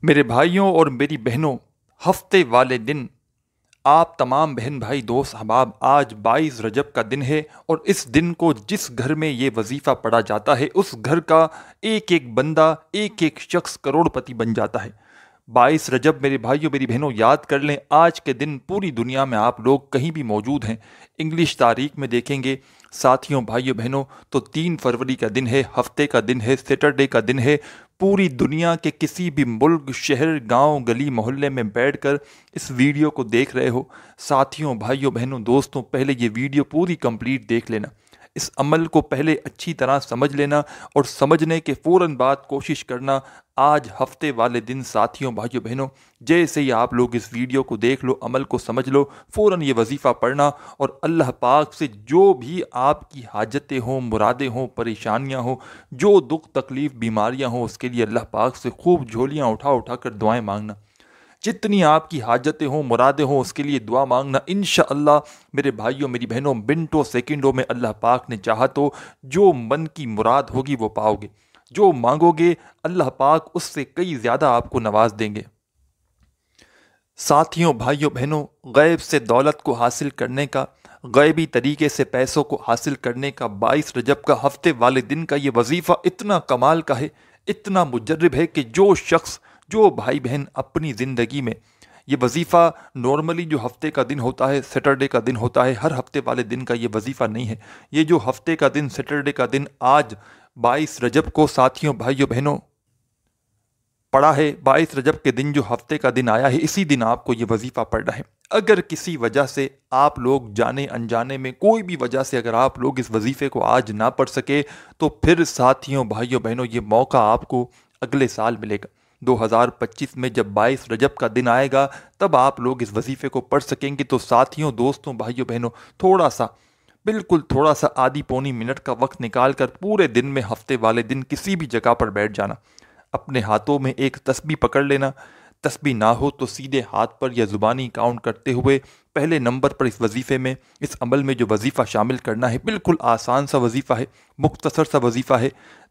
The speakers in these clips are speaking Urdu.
میرے بھائیوں اور میری بہنوں، ہفتے والے دن آپ تمام بہن بھائی دوست احباب، آج 22 رجب کا دن ہے، اور اس دن کو جس گھر میں یہ وظیفہ پڑھا جاتا ہے اس گھر کا ایک ایک بندہ، ایک ایک شخص کروڑ پتی بن جاتا ہے۔ 22 رجب میرے بھائیوں میری بہنوں یاد کر لیں، آج کے دن پوری دنیا میں آپ لوگ کہیں بھی موجود ہیں، انگلش تاریخ میں دیکھیں گے ساتھیوں بھائیوں بہنوں تو 3 فروری کا دن ہے، ہفتے کا دن ہے، سیٹرڈے کا دن ہے۔ پوری دنیا کے کسی بھی ملک، شہر، گاؤں، گلی محلے میں بیٹھ کر اس ویڈیو کو دیکھ رہے ہو، ساتھیوں بھائیوں بہنوں دوستوں، پہلے یہ ویڈیو پوری کمپلیٹ دیکھ لینا، اس عمل کو پہلے اچھی طرح سمجھ لینا، اور سمجھنے کے فوراً بعد کوشش کرنا آج ہفتے والے دن ساتھیوں بھائیوں بہنوں جیسے ہی آپ لوگ اس ویڈیو کو دیکھ لو، عمل کو سمجھ لو، فوراً یہ وظیفہ پڑھنا، اور اللہ پاک سے جو بھی آپ کی حاجتیں ہوں، مرادیں ہوں، پریشانیاں ہوں، جو دکھ تکلیف بیماریاں ہوں، اس کے لیے اللہ پاک سے خوب جھولیاں اٹھا اٹھا کر دعائیں مانگنا۔ جتنی آپ کی حاجتیں ہوں، مرادیں ہوں، اس کے لیے دعا مانگنا، انشاءاللہ میرے بھائیوں میری بہنوں منٹوں سیکنڈوں میں اللہ پاک نے چاہا تو جو من کی مراد ہوگی وہ پاؤ گے، جو مانگو گے اللہ پاک اس سے کئی زیادہ آپ کو نواز دیں گے۔ ساتھیوں بھائیوں بہنوں، غیب سے دولت کو حاصل کرنے کا، غیبی طریقے سے پیسوں کو حاصل کرنے کا 22 رجب کا ہفتے والے دن کا یہ وظیفہ اتنا کمال کا ہے، اتنا مجرب ہے کہ جو شخص، جو بھائی بہن اپنی زندگی میں یہ وظیفہ نارملی جو ہفتے کا دن ہوتا ہے، سیٹرڈے کا دن ہوتا ہے، ہر ہفتے والے دن کا یہ وظیفہ نہیں ہے، یہ جو ہفتے کا دن، سیٹرڈے کا دن آج 22 رجب کو ساتھیوں بھائیوں بہنوں پڑا ہے، 22 رجب کے دن جو ہفتے کا دن آیا ہے، اسی دن آپ کو یہ وظیفہ پڑھنا ہے۔ اگر کسی وجہ سے آپ لوگ جانے انجانے میں، کوئی بھی وجہ سے اگر آپ لوگ اس وظیفے کو آج نہ پڑھ سکے تو پھر ساتھیوں بھائیوں بہنوں یہ موقع آپ کو اگلے سال ملے گا۔ 2025 میں جب 22 رجب کا دن آئے گا تب آپ لوگ اس وظیفے کو پڑھ سکیں گے۔ تو ساتھیوں دوستوں بھائیوں بہنوں تھوڑا سا، بالکل تھوڑا سا آدھی پونی منٹ کا وقت نکال کر پورے دن میں ہفتے والے دن کسی بھی جگہ پر بیٹھ جانا، اپنے ہاتھوں میں ایک تسبیح پکڑ لینا، تسبیح نہ ہو تو سیدھے ہاتھ پر یا زبانی کاؤنٹ کرتے ہوئے پہلے نمبر پر اس وظیفے میں، اس عمل میں جو وظیفہ شامل کرنا ہے، بالکل آسان سا وظیفہ ہے، مختصر سا وظیفہ ہے۔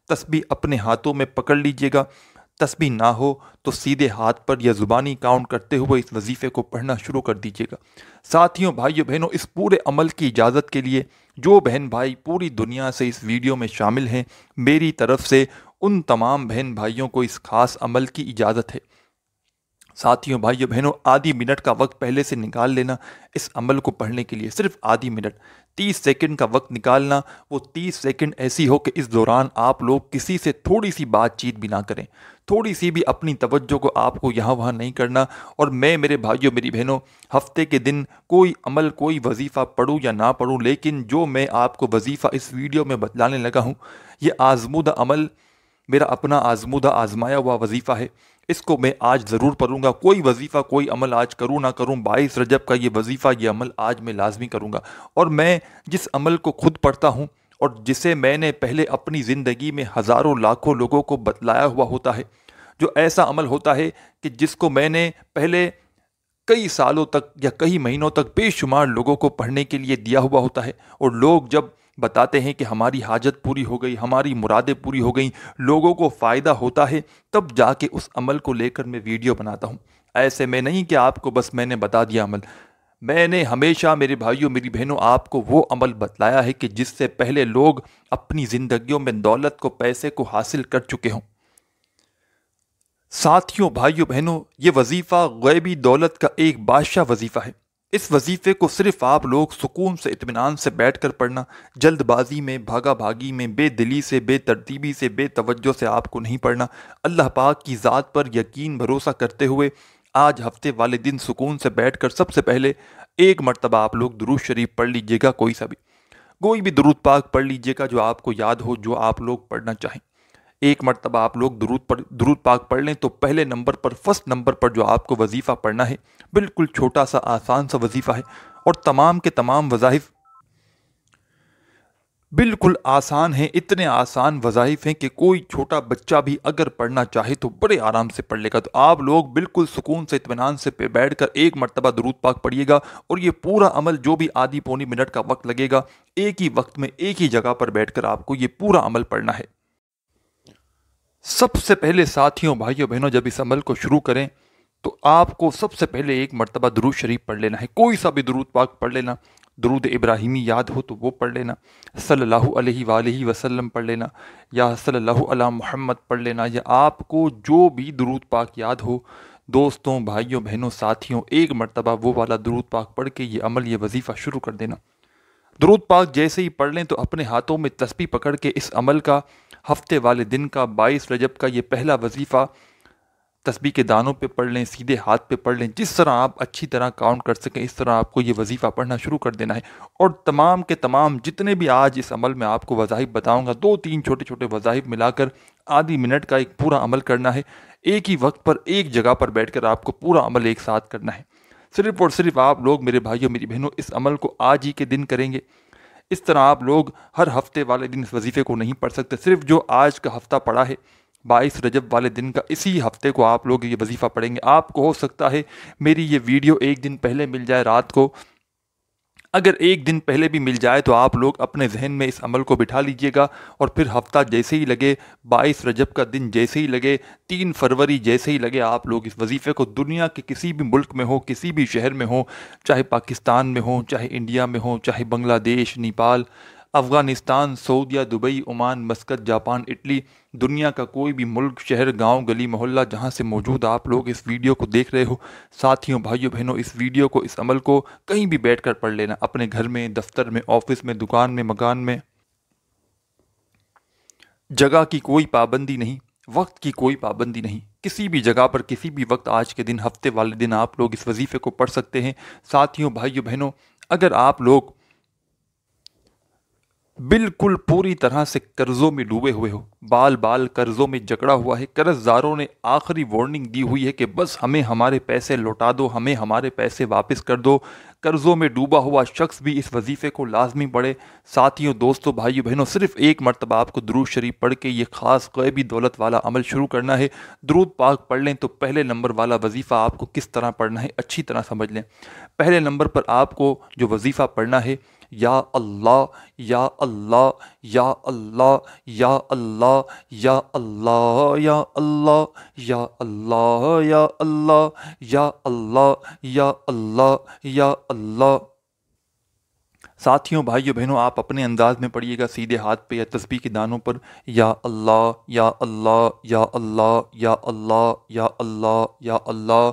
تسبیح اپنے ہاتھوں میں پکڑ لیجئے گا، تسبیح نہ ہو تو سیدھے ہاتھ پر یا زبانی کاؤنٹ کرتے ہوئے اس وظیفے کو پڑھنا شروع کر دیجئے گا۔ ساتھیوں بھائیوں بہنوں، اس پورے عمل کی اجازت کے لیے جو بہن بھائی پوری دنیا سے اس ویڈیو میں شامل ہیں، میری طرف سے ان تمام بہن بھائیوں کو اس خاص عمل کی اجازت ہے۔ ساتھیوں بھائیوں بہنوں آدھی منٹ کا وقت پہلے سے نکال لینا اس عمل کو پڑھنے کے لیے، صرف آدھی منٹ، 30 سیکنڈ کا وقت نکالنا۔ وہ 30 سیکنڈ ایسی ہو کہ اس دوران آپ لوگ کسی سے تھوڑی سی بات چیت بھی نہ کریں، تھوڑی سی بھی اپنی توجہ کو آپ کو یہاں وہاں نہیں کرنا۔ اور میں میرے بھائیوں میری بہنوں ہفتے کے دن کوئی عمل، کوئی وظیفہ پڑھوں یا نہ پڑھوں، لیکن جو میں آپ کو وظیفہ اس ویڈیو میں بتلانے لگا ہوں یہ آزمودہ عمل، میرا اپنا آزمودہ آزمایا ہوا وظیفہ ہے، اس کو میں آج ضرور پڑھوں گا۔ کوئی وظیفہ، کوئی عمل آج کروں نہ کروں، 22 رجب کا یہ وظیفہ، یہ عمل آج میں لازمی کروں گا۔ اور میں جس عمل کو خود پڑھتا ہوں اور جسے میں نے پہلے اپنی زندگی میں ہزاروں لاکھوں لوگوں کو بتلایا ہوا ہوتا ہے، جو ایسا عمل ہوتا ہے کہ جس کو میں نے پہلے کئی سالوں تک یا کئی مہینوں تک بے شمار لوگوں کو پڑھنے کے لیے دیا ہوا ہوتا ہے، اور لوگ جب بتاتے ہیں کہ ہماری حاجت پوری ہو گئی، ہماری مرادیں پوری ہو گئیں، لوگوں کو فائدہ ہوتا ہے، تب جا کے اس عمل کو لے کر میں ویڈیو بناتا ہوں۔ ایسے میں نہیں کہ آپ کو بس میں نے بتا دیا عمل، میں نے ہمیشہ میرے بھائیوں میری بہنوں آپ کو وہ عمل بتلایا ہے کہ جس سے پہلے لوگ اپنی زندگیوں میں دولت کو، پیسے کو حاصل کر چکے ہوں۔ ساتھیوں بھائیوں بہنوں یہ وظیفہ غیبی دولت کا ایک بادشاہ وظیفہ ہے۔ اس وظیفے کو صرف آپ لوگ سکون سے، اطمینان سے بیٹھ کر پڑھنا، جلد بازی میں، بھاگا بھاگی میں، بے دلی سے، بے ترتیبی سے، بے توجہ سے آپ کو نہیں پڑھنا۔ اللہ پاک کی ذات پر یقین بھروسہ کرتے ہوئے آج ہفتے والے دن سکون سے بیٹھ کر سب سے پہلے ایک مرتبہ آپ لوگ درود شریف پڑھ لیجئے گا، کوئی بھی درود پاک پڑھ لیجئے گا جو آپ کو یاد ہو، جو آپ لوگ پڑھنا چاہیں۔ ایک مرتبہ آپ لوگ درود پاک پڑھ لیں تو پہلے نمبر پر، فرسٹ نمبر پر جو آپ کو وظیفہ پڑھنا ہے، بالکل چھوٹا سا آسان سا وظیفہ ہے، اور تمام کے تمام وظائف بالکل آسان ہیں۔ اتنے آسان وظائف ہیں کہ کوئی چھوٹا بچہ بھی اگر پڑھنا چاہے تو بڑے آرام سے پڑھ لے گا۔ تو آپ لوگ بالکل سکون سے، اطمینان سے بیٹھ کر ایک مرتبہ درود پاک پڑھیے گا، اور یہ پورا عمل جو بھی آدھی پونی منٹ کا وقت لگے گا، ایک ہی وقت میں ایک ہی جگہ پر بیٹھ کر آپ کو یہ پورا عمل پڑھنا ہے۔ سب سے پہلے ساتھیوں بھائیوں بہنوں جب اس عمل کو شروع کریں تو آپ کو سب سے پہلے ایک مرتبہ درود شریف پڑھ لینا ہے، کوئی سا بھی درود پاک پڑھ لینا۔ درود ابراہیمی یاد ہو تو وہ پڑھ لینا، صلی اللہ علیہ وآلہ وسلم پڑھ لینا، یا صلی اللہ علی محمد پڑھ لینا، یا آپ کو جو بھی درود پاک یاد ہو دوستوں بھائیوں بہنوں ساتھیوں ایک مرتبہ وہ والا درود پاک پڑھ کے یہ عمل یہ وظیفہ شروع کر دینا۔ درود پاک جیسے ہی پڑھ لیں تو اپنے ہاتھوں میں تسبیح پکڑ کے اس عمل کا ہفتے والے دن کا 22 رجب کا یہ پہلا وظیفہ تسبیح کے دانوں پہ پڑھ لیں، سیدھے ہاتھ پہ پڑھ لیں، جس طرح آپ اچھی طرح کاؤنٹ کر سکیں اس طرح آپ کو یہ وظیفہ پڑھنا شروع کر دینا ہے۔ اور تمام کے تمام جتنے بھی آج اس عمل میں آپ کو وظائف بتاؤں گا، 2-3 چھوٹے چھوٹے وظائف ملا کر آدھی منٹ کا ایک پورا عمل کرنا ہے، ایک ہی وقت پر ایک جگہ پر بیٹھ کر آپ کو پورا عمل ایک ساتھ کرنا ہے۔ صرف اور صرف آپ لوگ میرے بھائیوں میری بہنوں اس عمل کو آج ہی کے دن کریں گے۔ اس طرح آپ لوگ ہر ہفتے والے دن اس وظیفے کو نہیں پڑھ سکتے، صرف جو آج کا ہفتہ پڑا ہے 22 رجب والے دن کا اسی ہفتے کو آپ لوگ یہ وظیفہ پڑھیں گے۔ آپ کو ہو سکتا ہے میری یہ ویڈیو ایک دن پہلے مل جائے رات کو، اگر ایک دن پہلے بھی مل جائے تو آپ لوگ اپنے ذہن میں اس عمل کو بٹھا لیجئے گا، اور پھر ہفتہ جیسے ہی لگے، 22 رجب کا دن جیسے ہی لگے، 3 فروری جیسے ہی لگے، آپ لوگ اس وظیفے کو دنیا کے کسی بھی ملک میں ہو، کسی بھی شہر میں ہو، چاہے پاکستان میں ہو، چاہے انڈیا میں ہو، چاہے بنگلہ دیش، نیپال، افغانستان، سعودیہ، Dubai, Oman, Muscat, Japan, Italy, دنیا کا کوئی بھی ملک، شہر، گاؤں، گلی، محلہ جہاں سے موجود آپ لوگ اس ویڈیو کو دیکھ رہے ہو، ساتھیوں بھائیوں بہنوں اس ویڈیو کو اس عمل کو کہیں بھی بیٹھ کر پڑھ لینا، اپنے گھر میں، دفتر میں، آفس میں، دکان میں، مکان میں۔ جگہ کی کوئی پابندی نہیں، وقت کی کوئی پابندی نہیں، کسی بھی جگہ پر کسی بھی وقت آج کے دن ہفتے والے دن آپ لوگ اس وظیفے کو پڑھ سکتے ہیں۔ ساتھیوں بھائیوں بہنوں اگر آپ لوگ بالکل پوری طرح سے قرضوں میں ڈوبے ہوئے ہو، بال بال قرضوں میں جکڑا ہوا ہے، قرض داروں نے آخری وارننگ دی ہوئی ہے کہ بس ہمیں ہمارے پیسے لوٹا دو، ہمیں ہمارے پیسے واپس کر دو، قرضوں میں ڈوبا ہوا شخص بھی اس وظیفے کو لازمی پڑھے۔ ساتھیوں دوستوں بھائیوں بہنوں صرف ایک مرتبہ آپ کو درود شریف پڑھ کے یہ خاص غیبی دولت والا عمل شروع کرنا ہے۔ درود پاک پڑھ لیں تو پہلے نمبر والا وظیفہ آپ کو کس طرح پڑھنا ہے اچھی طرح سمجھ لیں۔ پہلے نمبر پر آپ کو جو وظیفہ پڑھنا ہے، یا اللہ یا اللہ یا اللہ یا اللہ یا اللہ یا اللہ یا اللہ یا اللہ یا اللہ یا اللہ یا اللہ۔ ساتھیوں بھائیوں بہنوں آپ اپنے انداز میں پڑھیے گا، سیدھے ہاتھ پہ یا تسبیح کے دانوں پر، یا اللہ یا اللہ یا اللہ یا اللہ یا اللہ یا اللہ۔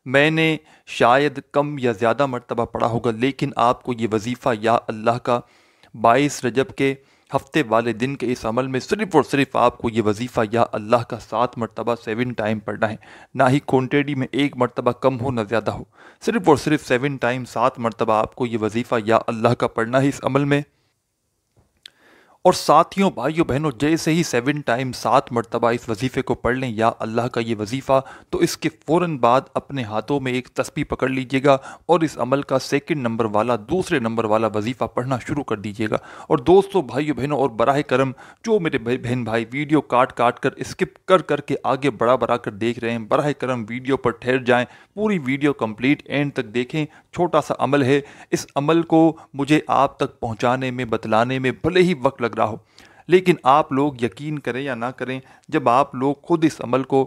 میں نے شاید کم یا زیادہ مرتبہ پڑھا ہوگا، لیکن آپ کو یہ وظیفہ یا اللہ کا 22 رجب کے ہفتے والے دن کے اس عمل میں صرف اور صرف آپ کو یہ وظیفہ یا اللہ کا 7 مرتبہ 7 ٹائم پڑھنا ہے، نہ ہی کوانٹیٹی میں ایک مرتبہ کم ہو نہ زیادہ ہو، صرف اور صرف 7 ٹائم 7 مرتبہ آپ کو یہ وظیفہ یا اللہ کا پڑھنا ہے اس عمل میں۔ اور ساتھیوں بھائیوں بہنوں جیسے ہی 7 ٹائم 7 مرتبہ اس وظیفے کو پڑھ لیں یا اللہ کا یہ وظیفہ، تو اس کے فوراً بعد اپنے ہاتھوں میں ایک تسبیح پکڑ لیجئے گا اور اس عمل کا 2 نمبر والا دوسرے نمبر والا وظیفہ پڑھنا شروع کر دیجئے گا۔ اور دوستوں بھائیوں بہنوں اور براہ کرم جو میرے بہن بھائی ویڈیو کاٹ کاٹ کر اسکپ کر کر کے آگے بڑھا کر دیکھ رہے ہیں، براہ کرم ویڈیو پر ٹھہر جائیں، پوری ویڈیو کمپلیٹ اینڈ تک دیکھیں۔ چھوٹا سا عمل ہے، اس عمل کو مجھے آپ تک پہنچانے میں بتلانے میں بھلے ہی وقت لگ رہا ہو، لیکن آپ لوگ یقین کریں یا نہ کریں، جب آپ لوگ خود اس عمل کو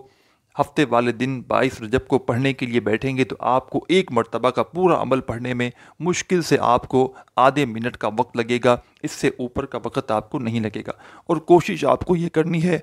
ہفتے والے دن 22 رجب کو پڑھنے کے لیے بیٹھیں گے تو آپ کو ایک مرتبہ کا پورا عمل پڑھنے میں مشکل سے آپ کو آدھے منٹ کا وقت لگے گا، اس سے اوپر کا وقت آپ کو نہیں لگے گا۔ اور کوشش آپ کو یہ کرنی ہے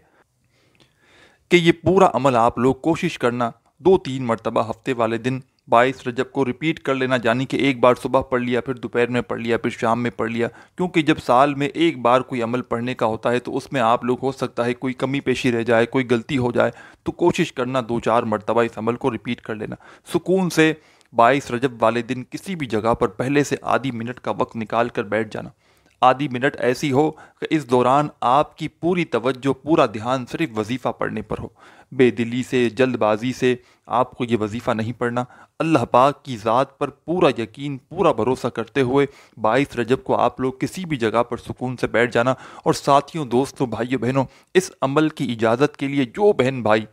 کہ یہ پورا عمل آپ لوگ کوشش کرنا 2-3 مرتبہ ہفتے والے دن 22 رجب کو ریپیٹ کر لینا، یعنی کہ ایک بار صبح پڑھ لیا، پھر دوپہر میں پڑھ لیا، پھر شام میں پڑھ لیا، کیونکہ جب سال میں ایک بار کوئی عمل پڑھنے کا ہوتا ہے تو اس میں آپ لوگ ہو سکتا ہے کوئی کمی پیشی رہ جائے، کوئی غلطی ہو جائے، تو کوشش کرنا 2-4 مرتبہ اس عمل کو ریپیٹ کر لینا۔ سکون سے 22 رجب والے دن کسی بھی جگہ پر پہلے سے آدھی منٹ کا وقت نکال کر بیٹھ جانا، آدھی منٹ ایسی ہو کہ اس دوران آپ کی پوری توجہ پورا دھیان صرف وظیفہ پڑھنے پر ہو، بے دلی سے جلد بازی سے آپ کو یہ وظیفہ نہیں پڑھنا، اللہ پاک کی ذات پر پورا یقین پورا بھروسہ کرتے ہوئے 22 رجب کو آپ لوگ کسی بھی جگہ پر سکون سے بیٹھ جانا۔ اور ساتھیوں دوستوں بھائیوں بہنوں اس عمل کی اجازت کے لیے جو بہن بھائی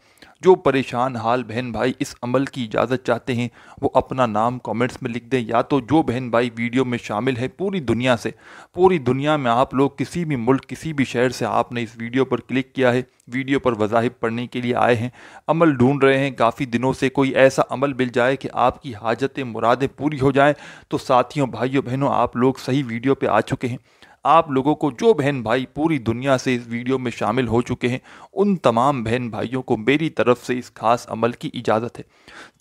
جو پریشان حال بہن بھائی اس عمل کی اجازت چاہتے ہیں وہ اپنا نام کامنٹس میں لکھ دیں، یا تو جو بہن بھائی ویڈیو میں شامل ہے پوری دنیا سے، پوری دنیا میں آپ لوگ کسی بھی ملک کسی بھی شہر سے آپ نے اس ویڈیو پر کلک کیا ہے، ویڈیو پر وظائف پڑھنے کے لیے آئے ہیں، عمل ڈھونڈ رہے ہیں کافی دنوں سے، کوئی ایسا عمل مل جائے کہ آپ کی حاجتیں مرادیں پوری ہو جائیں، تو ساتھیوں بھائیوں بہنوں آپ لوگ صحیح ویڈیو پہ آ چکے ہیں۔ آپ لوگوں کو جو بہن بھائی پوری دنیا سے اس ویڈیو میں شامل ہو چکے ہیں ان تمام بہن بھائیوں کو میری طرف سے اس خاص عمل کی اجازت ہے۔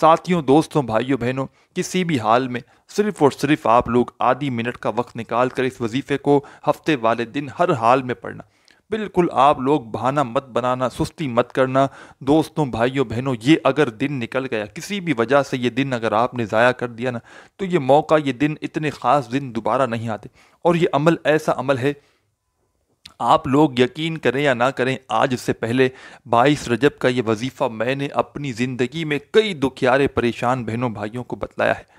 ساتھیوں، دوستوں، بھائیوں بہنوں، کسی بھی حال میں صرف اور صرف آپ لوگ آدھی منٹ کا وقت نکال کر اس وظیفے کو ہفتے والے دن ہر حال میں پڑھنا۔ بالکل آپ لوگ بہانہ مت بنانا، سستی مت کرنا۔ دوستوں، بھائیوں بہنوں، یہ اگر دن نکل گیا کسی بھی وجہ سے، یہ دن اگر آپ نے ضائع کر دیا نا، تو یہ موقع، یہ دن، اتنے خاص دن دوبارہ نہیں آتے۔ اور یہ عمل ایسا عمل ہے، آپ لوگ یقین کریں یا نہ کریں، آج سے پہلے 22 رجب کا یہ وظیفہ میں نے اپنی زندگی میں کئی دکھیارے پریشان بہنوں بھائیوں کو بتلایا ہے،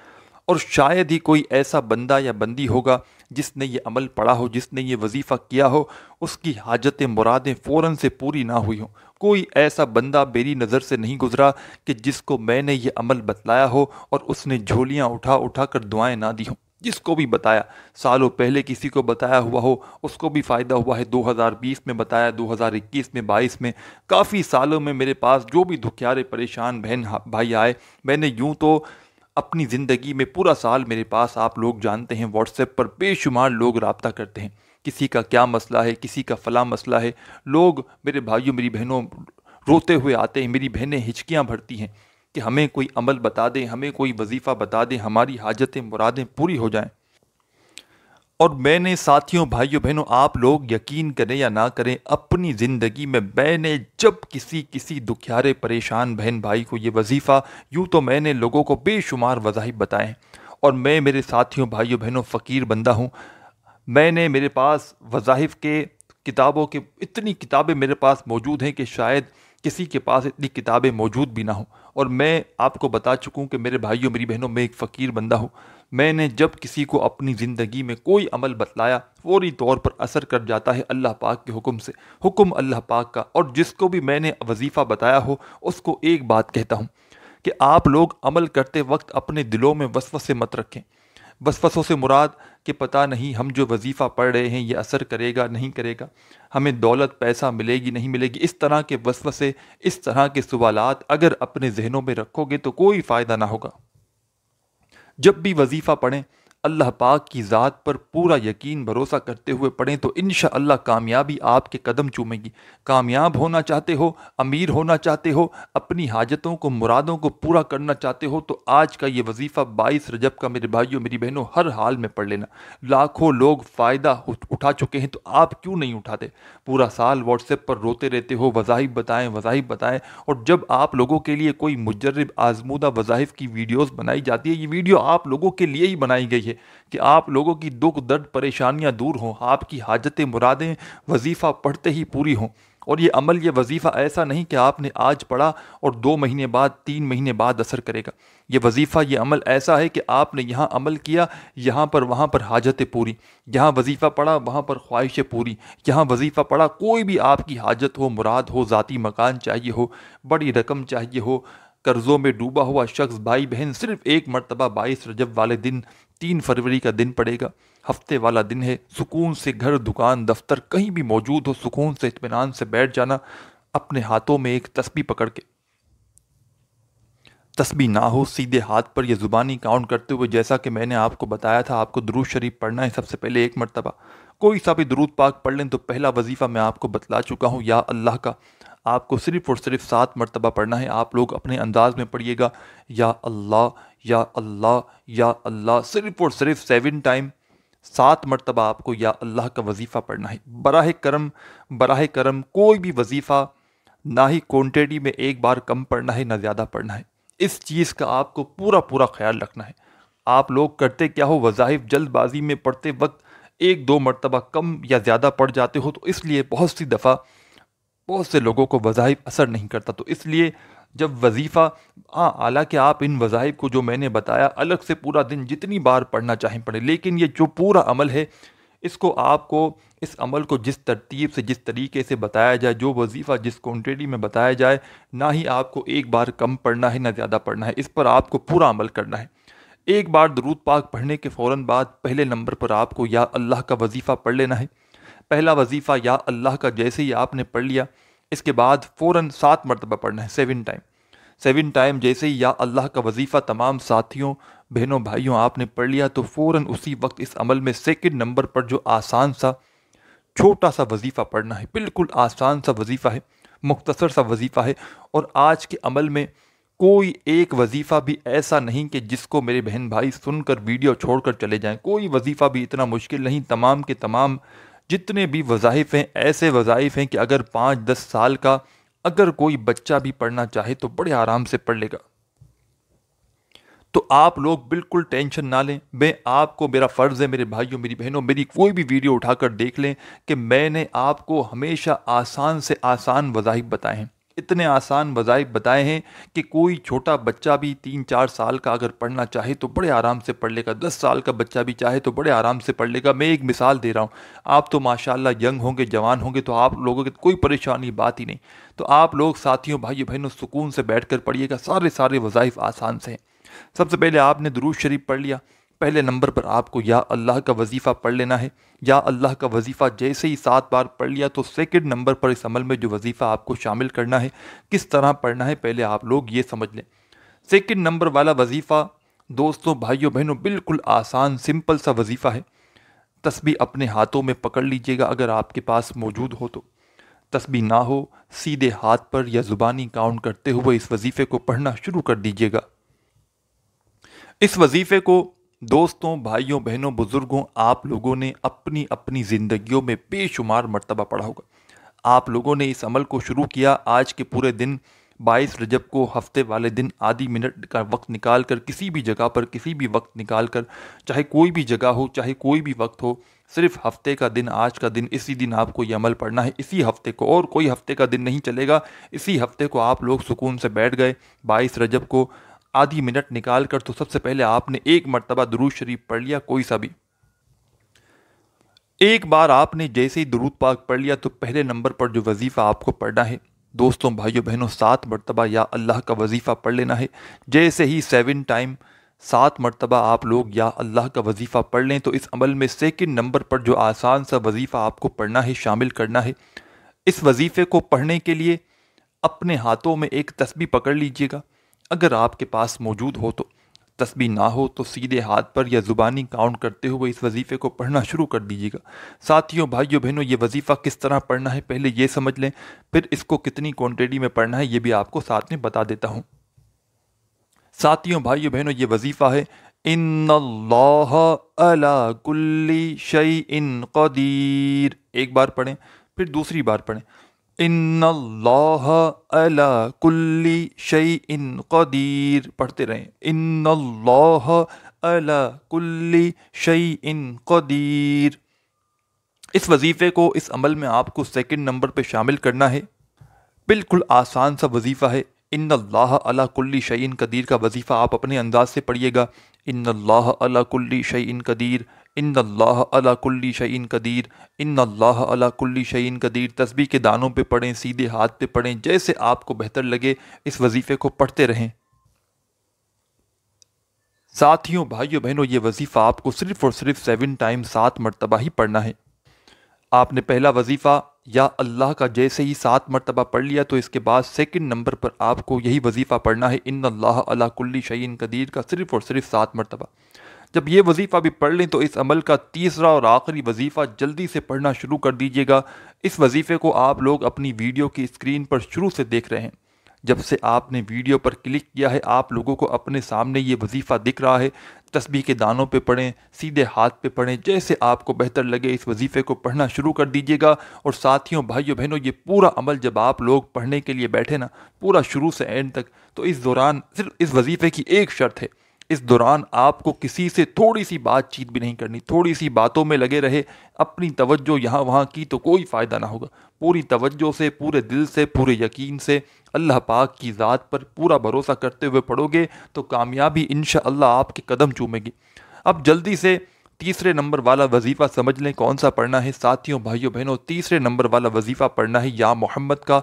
اور شاید ہی کوئی ایسا بندہ یا بندی ہوگا جس نے یہ عمل پڑھا ہو، جس نے یہ وظیفہ کیا ہو، اس کی حاجتیں مرادیں فوراً سے پوری نہ ہوئی ہوں۔ کوئی ایسا بندہ میری نظر سے نہیں گزرا کہ جس کو میں نے یہ عمل بتلایا ہو اور اس نے جھولیاں اٹھا اٹھا کر دعائیں نہ دی ہوں۔ جس کو بھی بتایا، سالوں پہلے کسی کو بتایا ہوا ہو، اس کو بھی فائدہ ہوا ہے، 2020 میں بتایا، 2021 میں، 22 میں، کافی سالوں میں میرے پاس جو بھی دکھیارے پریشان بہن بھائی آئے، میں نے یوں تو اپنی زندگی میں پورا سال میرے پاس، آپ لوگ جانتے ہیں، واٹس ایپ پر بے شمار لوگ رابطہ کرتے ہیں، کسی کا کیا مسئلہ ہے، کسی کا فلاں مسئلہ ہے، لوگ میرے بھائیوں میری بہنوں روتے ہوئے آتے ہیں، میری بہنیں ہچکیاں بھرتی ہیں کہ ہمیں کوئی عمل بتا دیں، ہمیں کوئی وظیفہ بتا دیں، ہماری حاجتیں مرادیں پوری ہو جائیں۔ اور میں نے ساتھیوں بھائیوں بہنوں، آپ لوگ یقین کریں یا نہ کریں، اپنی زندگی میں نے جب کسی دکھیارے پریشان بہن بھائی کو یہ وظیفہ، یوں تو میں نے لوگوں کو بے شمار وظائف بتائے ہیں، اور میں میرے ساتھیوں بھائیوں بہنوں فقیر بندہ ہوں، میں نے، میرے پاس وظائف کے کتابوں کے اتنی کتابیں میرے پاس موجود ہیں کہ شاید کسی کے پاس اتنی کتابیں موجود بھی نہ ہوں، اور میں آپ کو بتا چکا ہوں کہ میرے بھائیوں میری بہنوں، میں ایک فقیر بندہ ہوں۔ میں نے جب کسی کو اپنی زندگی میں کوئی عمل بتلایا، فوری طور پر اثر کر جاتا ہے اللہ پاک کے حکم سے، حکم اللہ پاک کا، اور جس کو بھی میں نے وظیفہ بتایا ہو اس کو ایک بات کہتا ہوں کہ آپ لوگ عمل کرتے وقت اپنے دلوں میں وسوسے مت رکھیں۔ وسوسوں سے مراد کہ پتہ نہیں ہم جو وظیفہ پڑھ رہے ہیں یہ اثر کرے گا نہیں کرے گا، ہمیں دولت پیسہ ملے گی نہیں ملے گی، اس طرح کے وسوسے، اس طرح کے سوالات اگر اپنے ذہنوں میں رکھو گے تو کوئی فائدہ نہ ہوگا۔ جب بھی وظیفہ پڑھیں اللہ پاک کی ذات پر پورا یقین بھروسہ کرتے ہوئے پڑھیں تو انشاءاللہ کامیابی آپ کے قدم چومے گی۔ کامیاب ہونا چاہتے ہو، امیر ہونا چاہتے ہو، اپنی حاجتوں کو، مرادوں کو پورا کرنا چاہتے ہو، تو آج کا یہ وظیفہ 22 رجب کا میرے بھائیوں میری بہنوں ہر حال میں پڑھ لینا۔ لاکھوں لوگ فائدہ اٹھا چکے ہیں تو آپ کیوں نہیں اٹھاتے؟ پورا سال واٹس ایپ پر روتے رہتے ہو، وظائف بتائیں وظائف بتائیں، اور جب آپ لوگوں کے لیے کوئی مجرب آزمودہ وظائف کی ویڈیوز بنائی جاتی ہے، یہ ویڈیو آپ لوگوں کے لیے ہی بنائی گئی ہے کہ آپ لوگوں کی دکھ درد پریشانیاں دور ہوں، آپ کی حاجتیں مرادیں وظیفہ پڑھتے ہی پوری ہوں۔ اور یہ عمل، یہ وظیفہ ایسا نہیں کہ آپ نے آج پڑھا اور 2 مہینے بعد، 3 مہینے بعد اثر کرے گا۔ یہ وظیفہ، یہ عمل ایسا ہے کہ آپ نے یہاں عمل کیا، یہاں پر وہاں پر حاجتیں پوری، یہاں وظیفہ پڑھا وہاں پر خواہشیں پوری، یہاں وظیفہ پڑھا کوئی بھی آپ کی حاجت ہو، مراد ہو، ذاتی مکان چاہیے ہو، بڑی رقم چاہیے ہو، قرضوں میں ڈوبا ہوا شخص، بھائی بہن، صرف ایک مرتبہ 22 رجب والے دن، 3 فروری کا دن پڑے گا، ہفتے والا دن ہے، سکون سے گھر، دکان، دفتر کہیں بھی موجود ہو، سکون سے اطمینان سے بیٹھ جانا، اپنے ہاتھوں میں ایک تسبیح پکڑ کے، تسبیح نہ ہو سیدھے ہاتھ پر، یہ زبانی کاؤنٹ کرتے ہوئے، جیسا کہ میں نے آپ کو بتایا تھا، آپ کو درود شریف پڑھنا ہے سب سے پہلے 1 مرتبہ، کوئی سا بھی درود پاک پڑھ لیں، تو پہلا وظیفہ میں آپ کو بتلا چکا ہوں یا اللہ کا، آپ کو صرف اور صرف 7 مرتبہ پڑھنا ہے۔ آپ لوگ اپنے انداز میں پڑھیے گا، یا اللہ یا اللہ یا اللہ، صرف اور صرف 7 ٹائم، 7 مرتبہ آپ کو یا اللہ کا وظیفہ پڑھنا ہے۔ براہ کرم کوئی بھی وظیفہ نہ ہی کوانٹٹی میں ایک بار کم پڑھنا ہے، نہ زیادہ پڑھنا ہے، اس چیز کا آپ کو پورا خیال رکھنا ہے۔ آپ لوگ کرتے کیا ہو، وظائف جلد بازی میں پڑھتے وقت 1-2 مرتبہ کم یا زیادہ پڑھ جاتے ہو، تو اس لیے بہت سی دفعہ بہت سے لوگوں کو وظائف اثر نہیں کرتا، تو اس لیے جب وظیفہ، حالانکہ آپ ان وظائف کو جو میں نے بتایا الگ سے پورا دن جتنی بار پڑھنا چاہیں پڑھیں، لیکن یہ جو پورا عمل ہے اس کو آپ کو اس عمل کو جس ترتیب سے جس طریقے سے بتایا جائے، جو وظیفہ جس کوانٹٹی میں بتایا جائے، نہ ہی آپ کو ایک بار کم پڑھنا ہے نہ زیادہ پڑھنا ہے، اس پر آپ کو پورا عمل کرنا ہے۔ ایک بار درود پاک پڑھنے کے فوراً بعد پہلے نمبر پر آپ کو یا اللہ کا وظیفہ پڑھ لینا ہے۔ پہلا وظیفہ یا اللہ کا جیسے ہی آپ نے پڑھ لیا، اس کے بعد فوراً 7 مرتبہ پڑھنا ہے، 7 ٹائم جیسے ہی یا اللہ کا وظیفہ تمام ساتھیوں بہنوں بھائیوں آپ نے پڑھ لیا، تو فوراً اسی وقت اس عمل میں سیکنڈ نمبر پر جو آسان سا چھوٹا سا وظیفہ پڑھنا ہے، بالکل آسان سا وظیفہ ہے، مختصر سا وظیفہ ہے۔ اور آج کے عمل میں کوئی ایک وظیفہ بھی ایسا نہیں کہ جس کو میرے بہن بھائی سن کر ویڈیو چھوڑ کر چلے جائیں، کوئی وظیفہ بھی اتنا مشکل نہیں، تمام کے تمام جتنے بھی وظائف ہیں ایسے وظائف ہیں کہ اگر 5-10 سال کا اگر کوئی بچہ بھی پڑھنا چاہے تو بڑے آرام سے پڑھ لے گا۔ تو آپ لوگ بالکل ٹینشن نہ لیں، میں آپ کو میرا فرض ہے میرے بھائیوں میری بہنوں، میری کوئی بھی ویڈیو اٹھا کر دیکھ لیں کہ میں نے آپ کو ہمیشہ آسان سے آسان وظائف بتائے ہیں، اتنے آسان وظائف بتائے ہیں کہ کوئی چھوٹا بچہ بھی 3-4 سال کا اگر پڑھنا چاہے تو بڑے آرام سے پڑھ لے گا، 10 سال کا بچہ بھی چاہے تو بڑے آرام سے پڑھ لے گا۔ میں ایک مثال دے رہا ہوں، آپ تو ماشاءاللہ ینگ ہوں گے، جوان ہوں گے، تو آپ لوگوں کی کوئی پریشانی بات ہی نہیں، تو آپ لوگ ساتھیوں بھائیوں بہنوں سکون سے بیٹھ کر پڑھیے گا، سارے وظائف آسان سے ہیں۔ سب سے پہلے آپ نے درود شریف پڑھ لیا، پہلے نمبر پر آپ کو یا اللہ کا وظیفہ پڑھ لینا ہے۔ یا اللہ کا وظیفہ جیسے ہی 7 بار پڑھ لیا تو سیکنڈ نمبر پر اس عمل میں جو وظیفہ آپ کو شامل کرنا ہے، کس طرح پڑھنا ہے پہلے آپ لوگ یہ سمجھ لیں۔ سیکنڈ نمبر والا وظیفہ دوستوں بھائیوں بہنوں بالکل آسان سمپل سا وظیفہ ہے۔ تسبیح اپنے ہاتھوں میں پکڑ لیجئے گا اگر آپ کے پاس موجود ہو تو، تسبیح نہ ہو سیدھے ہاتھ پر یا زبانی کاؤنٹ کرتے ہوئے اس وظیفے کو پڑھنا شروع کر دیجئے گا۔ اس وظیفے کو دوستوں بھائیوں بہنوں بزرگوں آپ لوگوں نے اپنی اپنی زندگیوں میں بے شمار مرتبہ پڑھا ہوگا۔ آپ لوگوں نے اس عمل کو شروع کیا آج کے پورے دن 22 رجب کو ہفتے والے دن آدھی منٹ کا وقت نکال کر کسی بھی جگہ پر کسی بھی وقت نکال کر، چاہے کوئی بھی جگہ ہو چاہے کوئی بھی وقت ہو، صرف ہفتے کا دن آج کا دن اسی دن آپ کو یہ عمل پڑھنا ہے، اسی ہفتے کو، اور کوئی ہفتے کا دن نہیں چلے گا۔ اسی ہفتے کو آپ لوگ سکون سے بیٹھ گئے 22 رجب کو آدھی منٹ نکال کر، تو سب سے پہلے آپ نے ایک مرتبہ درود شریف پڑھ لیا، کوئی سا بھی ایک بار آپ نے جیسے ہی درود پاک پڑھ لیا تو پہلے نمبر پر جو وظیفہ آپ کو پڑھنا ہے دوستوں بھائیوں بہنوں 7 مرتبہ یا اللہ کا وظیفہ پڑھ لینا ہے۔ جیسے ہی 7 ٹائم 7 مرتبہ آپ لوگ یا اللہ کا وظیفہ پڑھ لیں تو اس عمل میں سیکنڈ نمبر پر جو آسان سا وظیفہ آپ کو پڑھنا ہے شامل کرنا ہے۔ اس وظیفے کو پڑھنے کے لیے اپنے ہاتھوں میں ایک تسبیح پکڑ لیجئے گا اگر آپ کے پاس موجود ہو تو، تسبیح نہ ہو تو سیدھے ہاتھ پر یا زبانی کاؤنٹ کرتے ہوئے اس وظیفے کو پڑھنا شروع کر دیجیے گا۔ ساتھیوں بھائیوں بہنوں یہ وظیفہ کس طرح پڑھنا ہے پہلے یہ سمجھ لیں، پھر اس کو کتنی کوانٹٹی میں پڑھنا ہے یہ بھی آپ کو ساتھ میں بتا دیتا ہوں۔ ساتھیوں بھائیوں بہنوں یہ وظیفہ ہے ان اللہ علی کل شیء قدیر، ایک بار پڑھیں پھر دوسری بار پڑھیں، ان اللہ علی کل شیء قدیر، پڑھتے رہیں ان اللہ علی کل شیء قدیر۔ اس وظیفے کو اس عمل میں آپ کو سیکنڈ نمبر پہ شامل کرنا ہے، بالکل آسان سا وظیفہ ہے۔ ان اللہ علی کل شیء قدیر کا وظیفہ آپ اپنے انداز سے پڑھیے گا، ان اللہ علی کل شیء قدیر، ان اللہ علی کل شیء قدیر، ان اللہ علی کل شیء قدیر۔ تسبیح کے دانوں پہ پڑھیں، سیدھے ہاتھ پہ پڑھیں، جیسے آپ کو بہتر لگے اس وظیفے کو پڑھتے رہیں۔ ساتھیوں بھائیوں بہنوں یہ وظیفہ آپ کو صرف اور صرف 7 ٹائم 7 مرتبہ ہی پڑھنا ہے۔ آپ نے پہلا وظیفہ یا اللہ کا جیسے ہی 7 مرتبہ پڑھ لیا تو اس کے بعد سیکنڈ نمبر پر آپ کو یہی وظیفہ پڑھنا ہے ان اللہ علی کل شیء قدیر کا صرف اور صرف 7 مرتبہ۔ جب یہ وظیفہ بھی پڑھ لیں تو اس عمل کا تیسرا اور آخری وظیفہ جلدی سے پڑھنا شروع کر دیجیے گا۔ اس وظیفے کو آپ لوگ اپنی ویڈیو کی اسکرین پر شروع سے دیکھ رہے ہیں، جب سے آپ نے ویڈیو پر کلک کیا ہے آپ لوگوں کو اپنے سامنے یہ وظیفہ دکھ رہا ہے۔ تسبیح کے دانوں پہ پڑھیں، سیدھے ہاتھ پہ پڑھیں، جیسے آپ کو بہتر لگے اس وظیفے کو پڑھنا شروع کر دیجیے گا۔ اور ساتھیوں بھائیوں بہنوں یہ پورا عمل جب آپ لوگ پڑھنے کے لیے بیٹھے نا، پورا شروع سے اینڈ تک، تو اس دوران صرف اس وظیفے کی ایک شرط ہے، اس دوران آپ کو کسی سے تھوڑی سی بات چیت بھی نہیں کرنی، تھوڑی سی باتوں میں لگے رہے، اپنی توجہ یہاں وہاں کی تو کوئی فائدہ نہ ہوگا۔ پوری توجہ سے، پورے دل سے، پورے یقین سے اللہ پاک کی ذات پر پورا بھروسہ کرتے ہوئے پڑھو گے تو کامیابی انشاءاللہ آپ کے قدم چومے گی۔ اب جلدی سے تیسرے نمبر والا وظیفہ سمجھ لیں کون سا پڑھنا ہے ساتھیوں بھائیوں بہنوں، تیسرے نمبر والا وظیفہ پڑھنا ہے یا محمد کا،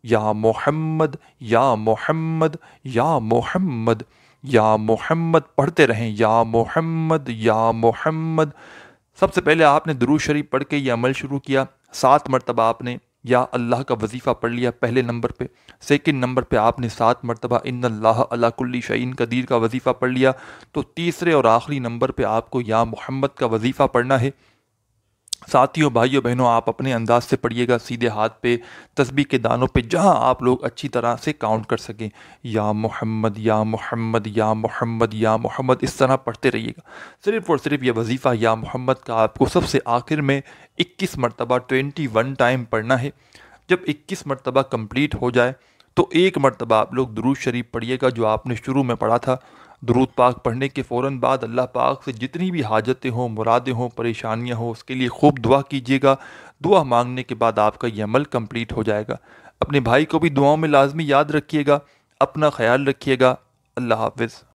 یا محمد یا محمد یا محمد یا محمد پڑھتے رہیں، یا محمد یا محمد۔ سب سے پہلے آپ نے درود شریف پڑھ کے یہ عمل شروع کیا، 7 مرتبہ آپ نے یا اللہ کا وظیفہ پڑھ لیا پہلے نمبر پہ، سیکنڈ نمبر پہ آپ نے 7 مرتبہ ان اللہ علی کل شیء قدیر کا وظیفہ پڑھ لیا، تو تیسرے اور آخری نمبر پہ آپ کو یا محمد کا وظیفہ پڑھنا ہے۔ ساتھیوں بھائیوں بہنوں، آپ اپنے انداز سے پڑھیے گا، سیدھے ہاتھ پہ، تسبیح کے دانوں پہ، جہاں آپ لوگ اچھی طرح سے کاؤنٹ کر سکیں، یا محمد یا محمد یا محمد یا محمد، اس طرح پڑھتے رہیے گا۔ صرف اور صرف یہ وظیفہ یا محمد کا آپ کو سب سے آخر میں 21 مرتبہ 21 ٹائم پڑھنا ہے۔ جب 21 مرتبہ کمپلیٹ ہو جائے تو ایک مرتبہ آپ لوگ درود شریف پڑھیے گا جو آپ نے شروع میں پڑھا تھا۔ درود پاک پڑھنے کے فوراً بعد اللہ پاک سے جتنی بھی حاجتیں ہوں، مرادیں ہوں، پریشانیاں ہوں، اس کے لیے خوب دعا کیجیے گا۔ دعا مانگنے کے بعد آپ کا یہ عمل کمپلیٹ ہو جائے گا۔ اپنے بھائی کو بھی دعاؤں میں لازمی یاد رکھیے گا۔ اپنا خیال رکھیے گا۔ اللہ حافظ۔